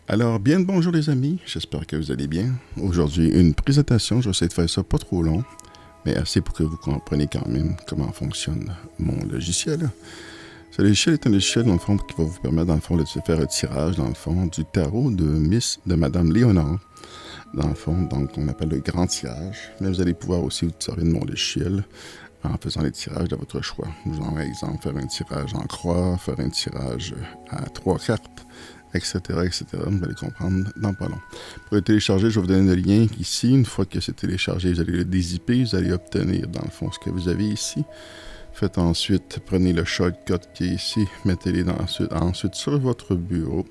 Alors, bien le bonjour les amis, j'espère que vous allez bien. Aujourd'hui, une présentation, je vais essayer de faire ça pas trop long, mais assez pour que vous compreniez quand même comment fonctionne mon logiciel. Ce logiciel est un logiciel, dans le fond, qui va vous permettre, dans le fond, de faire un tirage, dans le fond, du tarot de Madame Léonard. Dans le fond, donc, on appelle le grand tirage, mais vous allez pouvoir aussi vous servir de mon logiciel en faisant les tirages de votre choix. Nous allons, par exemple, faire un tirage en croix, faire un tirage à 3 cartes, etc., etc. Vous allez comprendre dans pas long. Pour le télécharger, je vais vous donner le lien ici. Une fois que c'est téléchargé, vous allez le dézipper, vous allez obtenir, dans le fond, ce que vous avez ici. Faites ensuite, prenez le shortcut qui est ici, mettez-les ensuite sur votre bureau.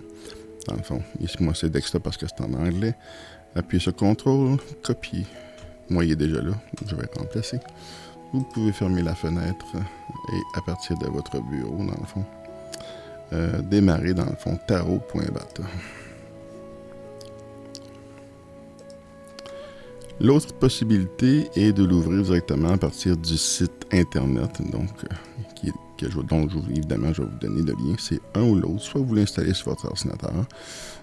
Dans le fond, ici, moi, c'est desktop parce que c'est en anglais. Appuyez sur CTRL, copier. Moi, il est déjà là, je vais remplacer. Vous pouvez fermer la fenêtre et à partir de votre bureau, dans le fond, démarrer, dans le fond, tarot.bat. L'autre possibilité est de l'ouvrir directement à partir du site internet, donc dont évidemment je vais vous donner le lien. C'est un ou l'autre, soit vous l'installez sur votre ordinateur,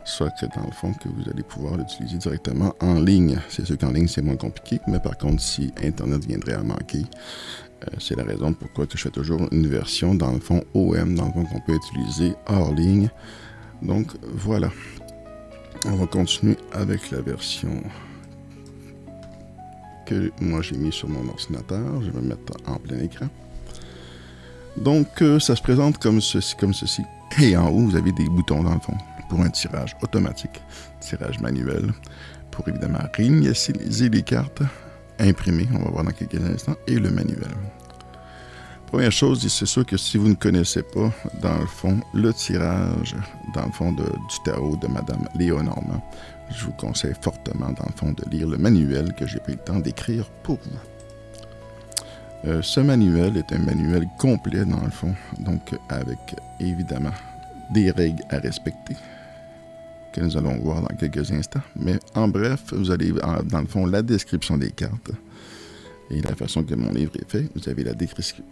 soit que dans le fond que vous allez pouvoir l'utiliser directement en ligne. C'est sûr qu'en ligne c'est moins compliqué, mais par contre si internet viendrait à manquer, c'est la raison pourquoi que je fais toujours une version dans le fond OM, dans le fond qu'on peut utiliser hors ligne. Donc voilà, on va continuer avec la version que moi j'ai mis sur mon ordinateur. Je vais me mettre en plein écran. Donc ça se présente comme ceci. Et en haut, vous avez des boutons dans le fond pour un tirage automatique, tirage manuel, pour évidemment réinitialiser les cartes, imprimer, on va voir dans quelques instants, et le manuel. Première chose, c'est sûr que si vous ne connaissez pas, dans le fond, le tirage, dans le fond, du tarot de Madame Léonormand, je vous conseille fortement, dans le fond, de lire le manuel que j'ai pris le temps d'écrire pour vous. Ce manuel est un manuel complet, dans le fond, donc avec, évidemment, des règles à respecter, que nous allons voir dans quelques instants. Mais en bref, vous allez, dans le fond, la description des cartes et la façon que mon livre est fait. Vous avez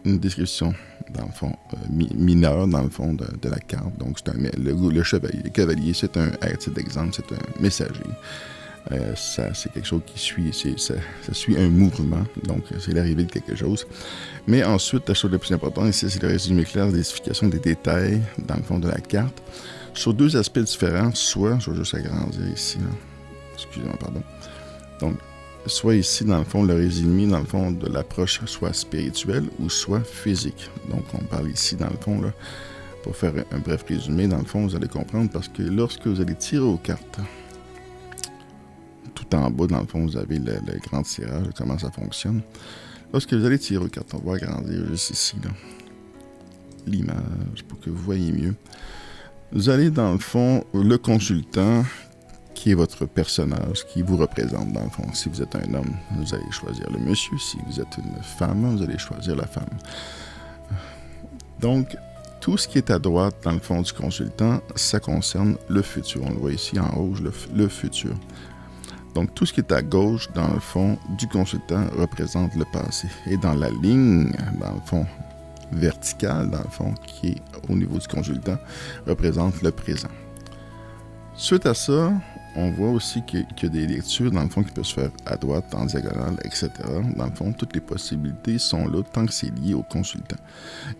une description, dans le fond, mineure, dans le fond, de la carte. Donc, c'est le chevalier. Le cavalier, c'est à titre d'exemple, c'est un messager. Ça, c'est quelque chose qui suit, ça suit un mouvement, donc c'est l'arrivée de quelque chose. Mais ensuite, la chose la plus importante ici, c'est le résumé clair, l'identification des détails, dans le fond de la carte, sur deux aspects différents, soit, je vais juste agrandir ici, là. Excusez-moi, pardon. Donc, soit ici, dans le fond, le résumé, dans le fond, de l'approche soit spirituelle ou soit physique. Donc, on parle ici, dans le fond, là, pour faire un bref résumé, dans le fond, vous allez comprendre, parce que lorsque vous allez tirer aux cartes, tout en bas, dans le fond, vous avez le grand tirage, comment ça fonctionne. Lorsque vous allez tirer aux cartes, on va agrandir juste ici, là, l'image, pour que vous voyez mieux. Vous allez, dans le fond, le consultant, qui est votre personnage, qui vous représente, dans le fond. Si vous êtes un homme, vous allez choisir le monsieur. Si vous êtes une femme, vous allez choisir la femme. Donc, tout ce qui est à droite, dans le fond du consultant, ça concerne le futur. On le voit ici en rouge, le futur. Donc, tout ce qui est à gauche, dans le fond, du consultant représente le passé. Et dans la ligne, dans le fond, verticale, dans le fond, qui est au niveau du consultant, représente le présent. Suite à ça, on voit aussi qu'il y a des lectures, dans le fond, qui peuvent se faire à droite, en diagonale, etc. Dans le fond, toutes les possibilités sont là tant que c'est lié au consultant.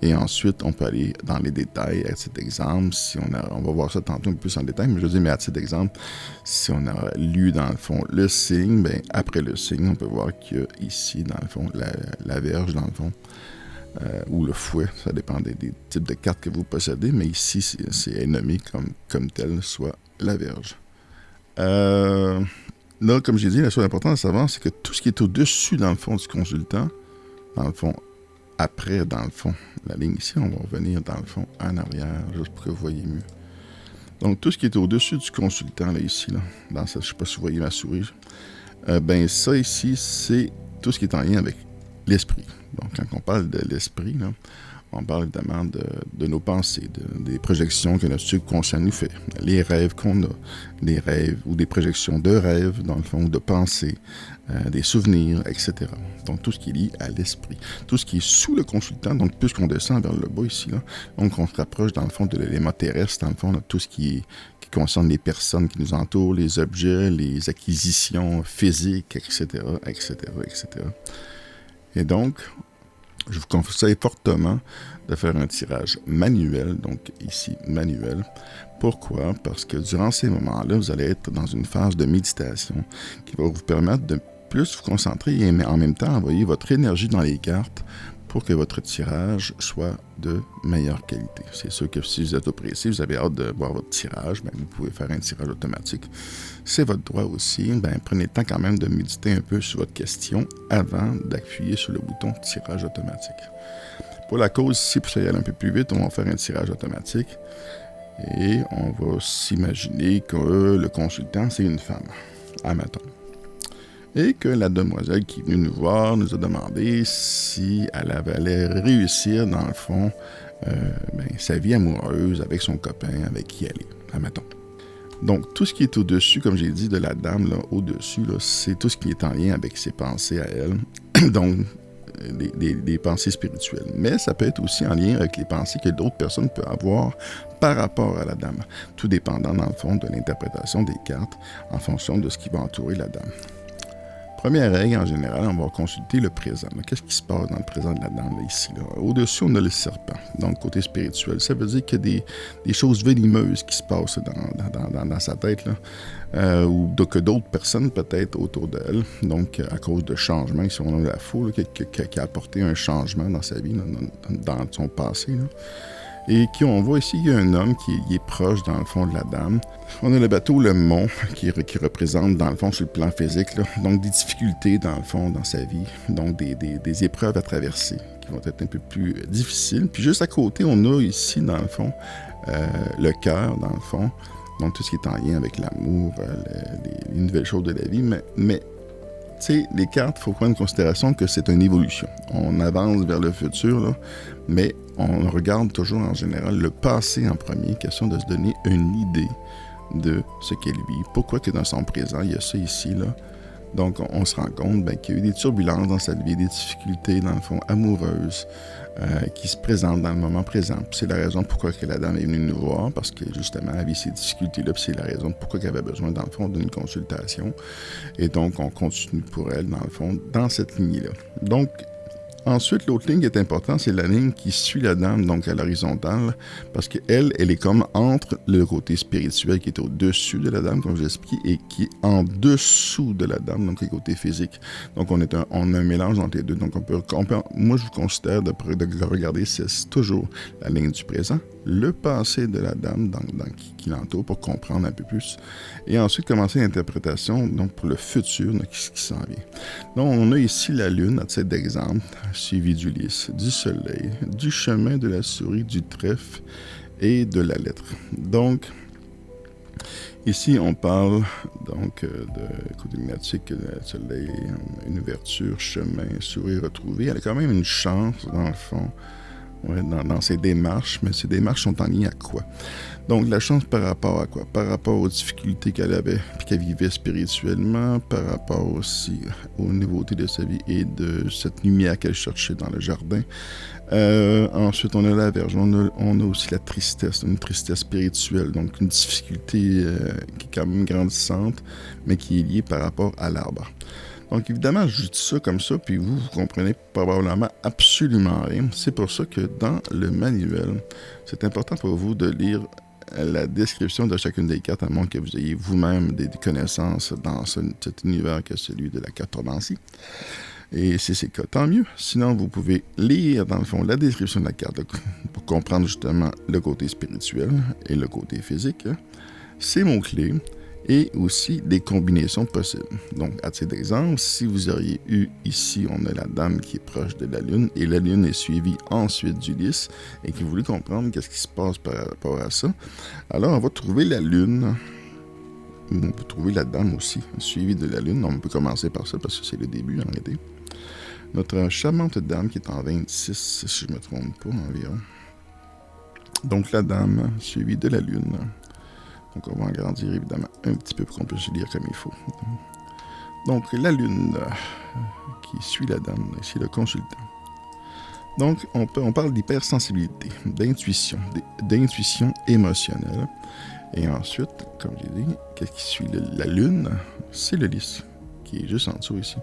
Et ensuite, on peut aller dans les détails. À titre d'exemple, si on va voir ça tantôt un peu plus en détail, mais je veux dire, mais à titre d'exemple, si on a lu, dans le fond, le signe, ben, après le signe, on peut voir qu'il y a ici, dans le fond, la verge, dans le fond, ou le fouet, ça dépend des types de cartes que vous possédez, mais ici, c'est nommé comme tel, soit la verge. Là, comme j'ai dit, la chose importante à savoir, c'est que tout ce qui est au-dessus, dans le fond, du consultant, dans le fond, après, dans le fond, la ligne ici, on va revenir, dans le fond, en arrière, juste pour que vous voyez mieux. Donc, tout ce qui est au-dessus du consultant, là, ici, là, dans ça, je ne sais pas si vous voyez ma souris, ben, ça, ici, c'est tout ce qui est en lien avec l'esprit. Donc, quand on parle de l'esprit, là, On parle évidemment de nos pensées, des projections que notre subconscient nous fait, les rêves qu'on a, des rêves ou des projections de rêves, dans le fond, de pensées, des souvenirs, etc. Donc, tout ce qui est lié à l'esprit. Tout ce qui est sous le consultant, donc puisqu'on descend vers le bas ici, là, donc on se rapproche, dans le fond, de l'élément terrestre, dans le fond, là, tout ce qui concerne les personnes qui nous entourent, les objets, les acquisitions physiques, etc., etc., etc. Et donc, je vous conseille fortement de faire un tirage manuel, donc ici, manuel. Pourquoi? Parce que durant ces moments-là, vous allez être dans une phase de méditation qui va vous permettre de plus vous concentrer et en même temps envoyer votre énergie dans les cartes pour que votre tirage soit de meilleure qualité. C'est sûr que si vous êtes oppressé, vous avez hâte de voir votre tirage, bien, vous pouvez faire un tirage automatique. C'est votre droit aussi. Bien, prenez le temps quand même de méditer un peu sur votre question avant d'appuyer sur le bouton tirage automatique. Pour la cause, ici, pour ça y aller un peu plus vite, on va faire un tirage automatique et on va s'imaginer que le consultant, c'est une femme, admettons. Et que la demoiselle qui est venue nous voir nous a demandé si elle allait réussir, dans le fond, sa vie amoureuse avec son copain, avec qui elle est, admettons. Donc, tout ce qui est au-dessus, comme j'ai dit, de la dame, là, au-dessus, là, c'est tout ce qui est en lien avec ses pensées à elle, donc des pensées spirituelles. Mais ça peut être aussi en lien avec les pensées que d'autres personnes peuvent avoir par rapport à la dame, tout dépendant, dans le fond, de l'interprétation des cartes en fonction de ce qui va entourer la dame. Première règle, en général, on va consulter le présent. Qu'est-ce qui se passe dans le présent de la dame, là, ici? Là? Au-dessus, on a le serpent, donc côté spirituel. Ça veut dire qu'il y a des choses venimeuses qui se passent dans sa tête, là, ou que d'autres personnes, peut-être, autour d'elle, donc à cause de changements, si on a la foule, qui a apporté un changement dans sa vie, dans son passé, là. Et on voit ici, il y a un homme qui est proche, dans le fond, de la dame. On a le bateau, le mont, qui représente, dans le fond, sur le plan physique, là, donc des difficultés, dans le fond, dans sa vie, donc des épreuves à traverser, qui vont être un peu plus difficiles. Puis juste à côté, on a ici, dans le fond, le cœur, dans le fond, donc tout ce qui est en lien avec l'amour, les nouvelles choses de la vie, mais tu sais, les cartes, il faut prendre en considération que c'est une évolution. On avance vers le futur, là, mais on regarde toujours en général le passé en premier, question de se donner une idée de ce qu'elle vit. Pourquoi que dans son présent, il y a ça ici, là. Donc, on se rend compte qu'il y a eu des turbulences dans sa vie, des difficultés, dans le fond, amoureuses, qui se présentent dans le moment présent. Puis c'est la raison pourquoi que la dame est venue nous voir, parce que justement, elle avait ces difficultés-là, puis c'est la raison pourquoi elle avait besoin, dans le fond, d'une consultation. Et donc, on continue pour elle, dans le fond, dans cette lignée-là. Donc, ensuite, l'autre ligne qui est importante, c'est la ligne qui suit la dame, donc à l'horizontale, parce qu'elle, elle est comme entre le côté spirituel qui est au-dessus de la dame, comme je l'ai expliqué, et qui est en dessous de la dame, donc le côté physique. Donc, on a un mélange entre les deux. Donc, moi, je vous considère de regarder, c'est toujours la ligne du présent, le passé de la dame qui l'entoure pour comprendre un peu plus. Et ensuite, commencer l'interprétation donc pour le futur, donc, ce qui s'en vient. Donc, on a ici la lune, à titre d'exemple, suivi du lys, du soleil, du chemin de la souris, du trèfle et de la lettre. Donc, ici, on parle donc de côté magnétique, soleil, une ouverture, chemin, souris retrouvée. Elle a quand même une chance, dans le fond, dans ses démarches, mais ces démarches sont en lien à quoi? Donc, la chance par rapport à quoi? Par rapport aux difficultés qu'elle avait, puis qu'elle vivait spirituellement, par rapport aussi aux nouveautés de sa vie et de cette lumière qu'elle cherchait dans le jardin. Ensuite, on a la Vierge, on a aussi la tristesse, une tristesse spirituelle, donc une difficulté qui est quand même grandissante, mais qui est liée par rapport à l'arbre. Donc, évidemment, je dis ça comme ça, puis vous comprenez probablement absolument rien. C'est pour ça que dans le manuel, c'est important pour vous de lire la description de chacune des cartes, à moins que vous ayez vous-même des connaissances dans cet univers que celui de la cartomancie. Et si c'est le cas, tant mieux. Sinon, vous pouvez lire, dans le fond, la description de la carte pour comprendre justement le côté spirituel et le côté physique, ces mots-clés, et aussi des combinaisons possibles. Donc, à titre d'exemple, si vous auriez eu ici, on a la dame qui est proche de la Lune, et la Lune est suivie ensuite du lys, et qui voulait comprendre qu'est-ce qui se passe par rapport à ça, alors on va trouver la Lune, on peut trouver la dame aussi, suivie de la Lune. On peut commencer par ça, parce que c'est le début, en réalité. notre charmante dame qui est en 26, si je ne me trompe pas environ. Donc la dame suivie de la lune. Donc on va agrandir évidemment un petit peu pour qu'on puisse lire comme il faut. Donc la lune qui suit la dame, ici le consultant. Donc on parle d'hypersensibilité, d'intuition émotionnelle. Et ensuite, comme j'ai dit, qu'est-ce qui suit la lune? C'est le lys, qui est juste en dessous ici.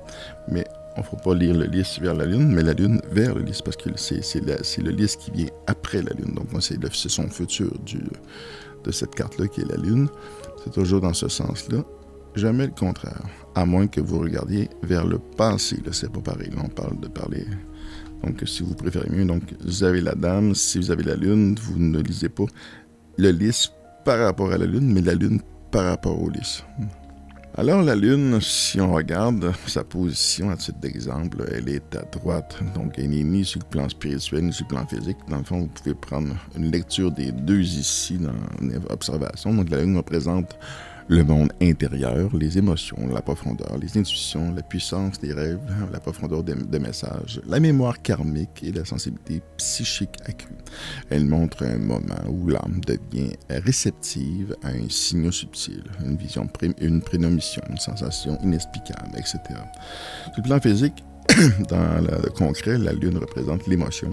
Mais on ne faut pas lire le lys vers la lune, mais la lune vers le lys, parce que c'est le lys qui vient après la lune. Donc c'est son futur de cette carte-là qui est la lune. C'est toujours dans ce sens-là. Jamais le contraire, à moins que vous regardiez vers le passé. Là, c'est pas pareil. Là, on parle de parler. Donc, si vous préférez mieux, donc vous avez la dame. Si vous avez la lune, vous ne lisez pas le lys par rapport à la lune, mais la lune par rapport au lys. Alors, la lune, si on regarde sa position à titre d'exemple, elle est à droite. Donc, elle n'est ni sur le plan spirituel, ni sur le plan physique. Dans le fond, vous pouvez prendre une lecture des deux ici dans l'observation. Donc, la lune représente le monde intérieur, les émotions, la profondeur, les intuitions, la puissance des rêves, la profondeur des messages, la mémoire karmique et la sensibilité psychique accrue. Elle montre un moment où l'âme devient réceptive à un signal subtil, une vision, une prémonition, une sensation inexplicable, etc. Sur le plan physique, dans le concret, la lune représente l'émotion,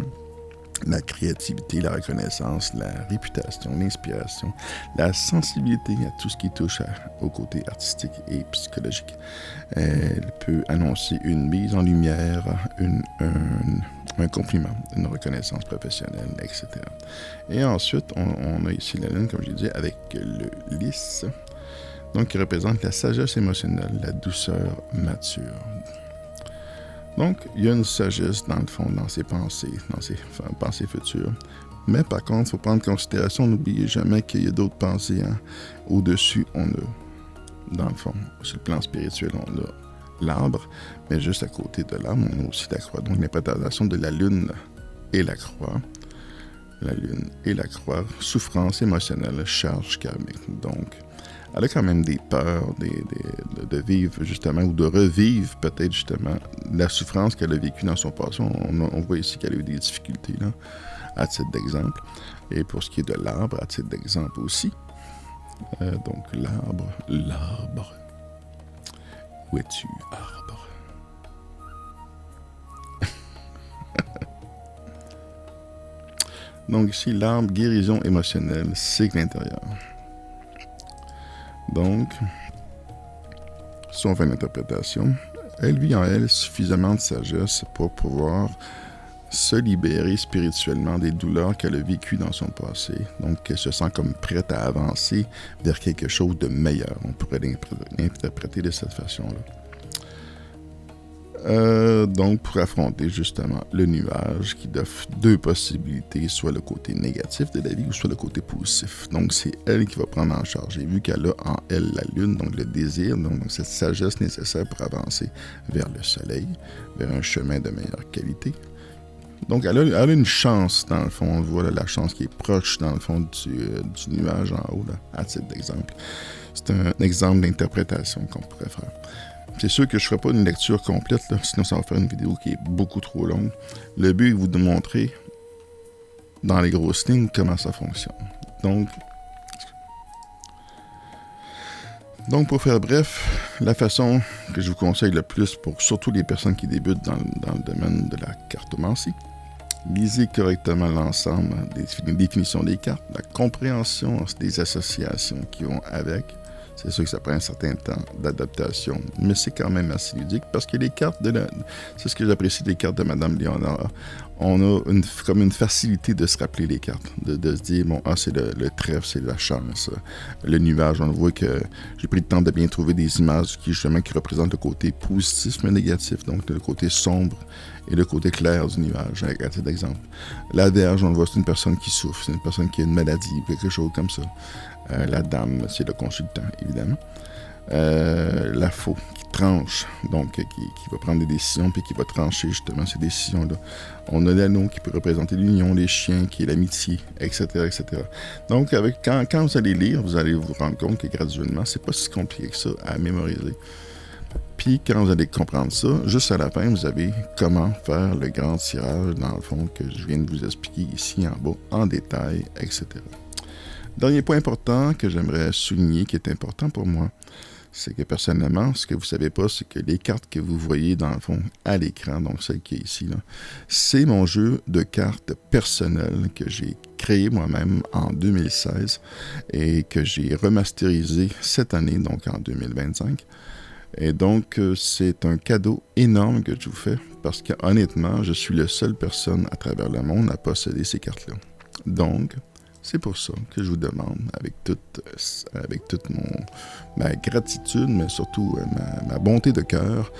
la créativité, la reconnaissance, la réputation, l'inspiration, la sensibilité à tout ce qui touche au côté artistique et psychologique. Elle peut annoncer une mise en lumière, un compliment, une reconnaissance professionnelle, etc. Et ensuite, on a ici la lune, comme je l'ai dit, avec le lys, donc qui représente la sagesse émotionnelle, la douceur mature. Donc, il y a une sagesse, dans le fond, dans ses pensées futures. Mais par contre, il faut prendre en considération, n'oubliez jamais qu'il y a d'autres pensées. Au-dessus, on a, dans le fond, sur le plan spirituel, on a l'arbre, mais juste à côté de l'arbre, on a aussi la croix. Donc, l'interprétation de la lune et la croix. La lune et la croix, souffrance émotionnelle, charge karmique. Donc, elle a quand même des peurs de vivre justement, ou de revivre peut-être justement la souffrance qu'elle a vécue dans son passé. On voit ici qu'elle a eu des difficultés, là, à titre d'exemple. Et pour ce qui est de l'arbre, à titre d'exemple aussi. Donc l'arbre. Où es-tu, arbre? Donc ici, l'arbre, guérison émotionnelle, cycle intérieur. Donc, si on fait une interprétation, elle vit en elle suffisamment de sagesse pour pouvoir se libérer spirituellement des douleurs qu'elle a vécues dans son passé. Donc, elle se sent comme prête à avancer vers quelque chose de meilleur. On pourrait l'interpréter de cette façon-là. Donc, pour affronter justement le nuage qui offre deux possibilités, soit le côté négatif de la vie ou soit le côté positif. Donc, c'est elle qui va prendre en charge. Et vu qu'elle a en elle la lune, donc le désir, donc cette sagesse nécessaire pour avancer vers le soleil, vers un chemin de meilleure qualité. Donc, elle a une chance, dans le fond. On voit là, la chance qui est proche, dans le fond, du nuage en haut, là, à titre d'exemple. C'est un exemple d'interprétation qu'on pourrait faire. C'est sûr que je ne ferai pas une lecture complète, là, sinon ça va faire une vidéo qui est beaucoup trop longue. Le but est de vous montrer, dans les grosses lignes, comment ça fonctionne. Donc pour faire bref, la façon que je vous conseille le plus, pour surtout les personnes qui débutent dans le domaine de la cartomancie, lisez correctement l'ensemble des définitions des cartes, la compréhension des associations qui vont avec. C'est sûr que ça prend un certain temps d'adaptation, mais c'est quand même assez ludique parce que les cartes c'est ce que j'apprécie des cartes de Madame Léonard. On a comme une facilité de se rappeler les cartes, de se dire, bon, c'est le trèfle, c'est la chance, le nuage. On voit que j'ai pris le temps de bien trouver des images qui représentent le côté positif mais négatif, donc le côté sombre et le côté clair du nuage, à titre d'exemple. La Vierge, on le voit, c'est une personne qui souffre, c'est une personne qui a une maladie, quelque chose comme ça. La dame, c'est le consultant, évidemment. La faux, qui tranche, donc qui va prendre des décisions, puis qui va trancher justement ces décisions-là. On a l'anneau qui peut représenter l'union, les chiens, qui est l'amitié, etc., etc. Donc, quand vous allez lire, vous allez vous rendre compte que graduellement, c'est pas si compliqué que ça à mémoriser. Puis quand vous allez comprendre ça, juste à la fin, vous avez comment faire le grand tirage, dans le fond, que je viens de vous expliquer ici en bas, en détail, etc. Dernier point important que j'aimerais souligner, qui est important pour moi, c'est que personnellement, ce que vous ne savez pas, c'est que les cartes que vous voyez dans le fond à l'écran, donc celle qui est ici, là, c'est mon jeu de cartes personnel que j'ai créé moi-même en 2016 et que j'ai remasterisé cette année, donc en 2025. Et donc, c'est un cadeau énorme que je vous fais parce que honnêtement, je suis la seule personne à travers le monde à posséder ces cartes-là. Donc, c'est pour ça que je vous demande, avec toute ma gratitude, mais surtout ma bonté de cœur,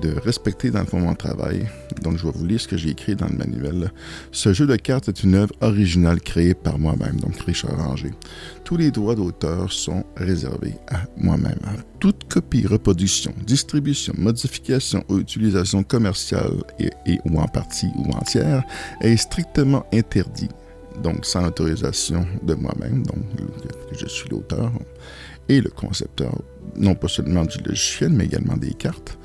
de respecter dans le fond mon travail. Donc, je vais vous lire ce que j'ai écrit dans le manuel. Ce jeu de cartes est une œuvre originale créée par moi-même, donc Richard Ranger. Tous les droits d'auteur sont réservés à moi-même. Toute copie, reproduction, distribution, modification ou utilisation commerciale ou en partie ou entière est strictement interdit. Donc, sans autorisation de moi-même, donc je suis l'auteur et le concepteur, non pas seulement du logiciel, mais également des cartes.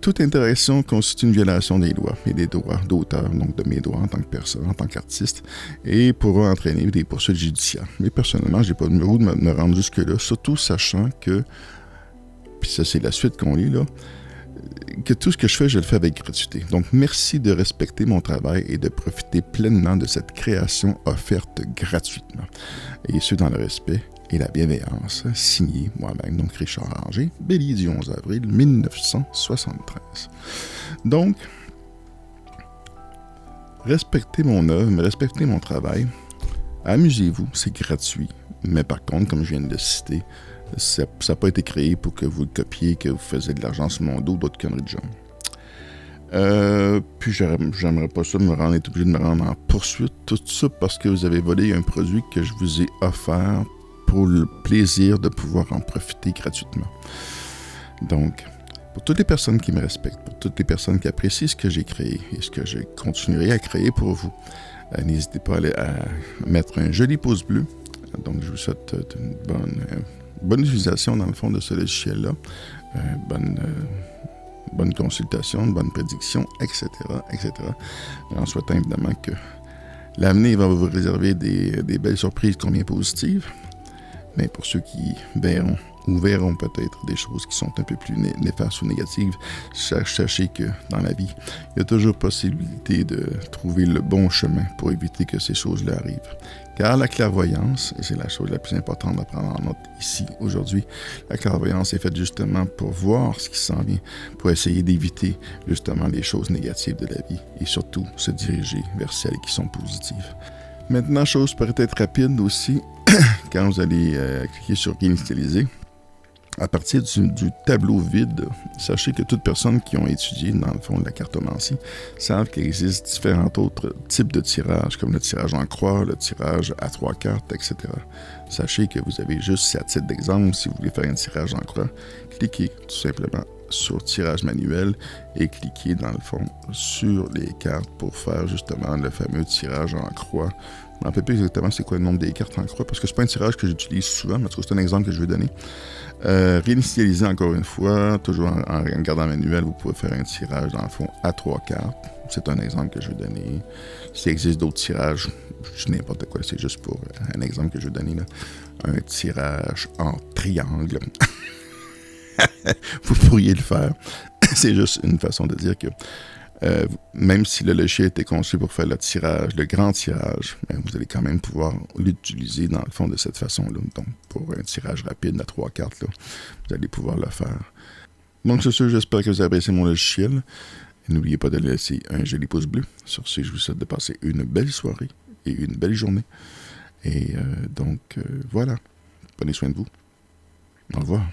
Toute interaction constitue une violation des lois et des droits d'auteur, donc de mes droits en tant que personne, en tant qu'artiste, et pourra entraîner des poursuites judiciaires. Mais personnellement, je n'ai pas le numéro de me rendre jusque-là, surtout sachant que, puis ça c'est la suite qu'on lit là, que tout ce que je le fais avec gratuité. Donc, merci de respecter mon travail et de profiter pleinement de cette création offerte gratuitement. Et ce, dans le respect et la bienveillance. Signé moi-même, donc Richard Ranger, Bélier du 11 avril 1973. Donc, respectez mon œuvre, mais respectez mon travail. Amusez-vous, c'est gratuit. Mais par contre, comme je viens de le citer, ça n'a pas été créé pour que vous le copiez, que vous faisiez de l'argent sur mon dos, d'autres conneries de genre. Puis j'aimerais pas ça être obligé de me rendre en poursuite, tout ça parce que vous avez volé un produit que je vous ai offert pour le plaisir de pouvoir en profiter gratuitement. Donc, pour toutes les personnes qui me respectent, pour toutes les personnes qui apprécient ce que j'ai créé et ce que je continuerai à créer pour vous, n'hésitez pas à mettre un joli pouce bleu. Donc, je vous souhaite une bonne utilisation dans le fond de ce logiciel-là, bonne consultation, bonne prédiction, etc., etc. En souhaitant évidemment que l'avenir va vous réserver des belles surprises combien positives, mais pour ceux qui verront peut-être des choses qui sont un peu plus néfastes ou négatives, sachez que dans la vie, il y a toujours possibilité de trouver le bon chemin pour éviter que ces choses-là arrivent. Car la clairvoyance, et c'est la chose la plus importante à prendre en note ici aujourd'hui, la clairvoyance est faite justement pour voir ce qui s'en vient, pour essayer d'éviter justement les choses négatives de la vie et surtout se diriger vers celles qui sont positives. Maintenant, chose peut-être rapide aussi, quand vous allez cliquer sur Réinitialiser, à partir du tableau vide, sachez que toute personne qui ont étudié dans le fond de la cartomancie savent qu'il existe différents autres types de tirages, comme le tirage en croix, le tirage à 3 cartes, etc. Sachez que vous avez juste, à titre d'exemple, si vous voulez faire un tirage en croix, cliquez tout simplement sur tirage manuel et cliquez dans le fond sur les cartes pour faire justement le fameux tirage en croix. Je ne me rappelle plus exactement c'est quoi le nombre des cartes en croix parce que c'est pas un tirage que j'utilise souvent, mais en tout cas c'est un exemple que je vais donner. Réinitialiser encore une fois, toujours en regardant le manuel, vous pouvez faire un tirage dans le fond à 3 cartes. C'est un exemple que je vais donner. S'il existe d'autres tirages, je dis n'importe quoi, c'est juste pour un exemple que je vais donner là. Un tirage en triangle. Vous pourriez le faire. C'est juste une façon de dire que même si le logiciel était conçu pour faire le tirage, le grand tirage, vous allez quand même pouvoir l'utiliser dans le fond de cette façon-là. Donc, pour un tirage rapide à 3 cartes, là, vous allez pouvoir le faire. Donc, c'est sûr, j'espère que vous appréciez mon logiciel. Et n'oubliez pas de laisser un joli pouce bleu. Sur ce, je vous souhaite de passer une belle soirée et une belle journée. Et donc, voilà. Prenez soin de vous. Au revoir.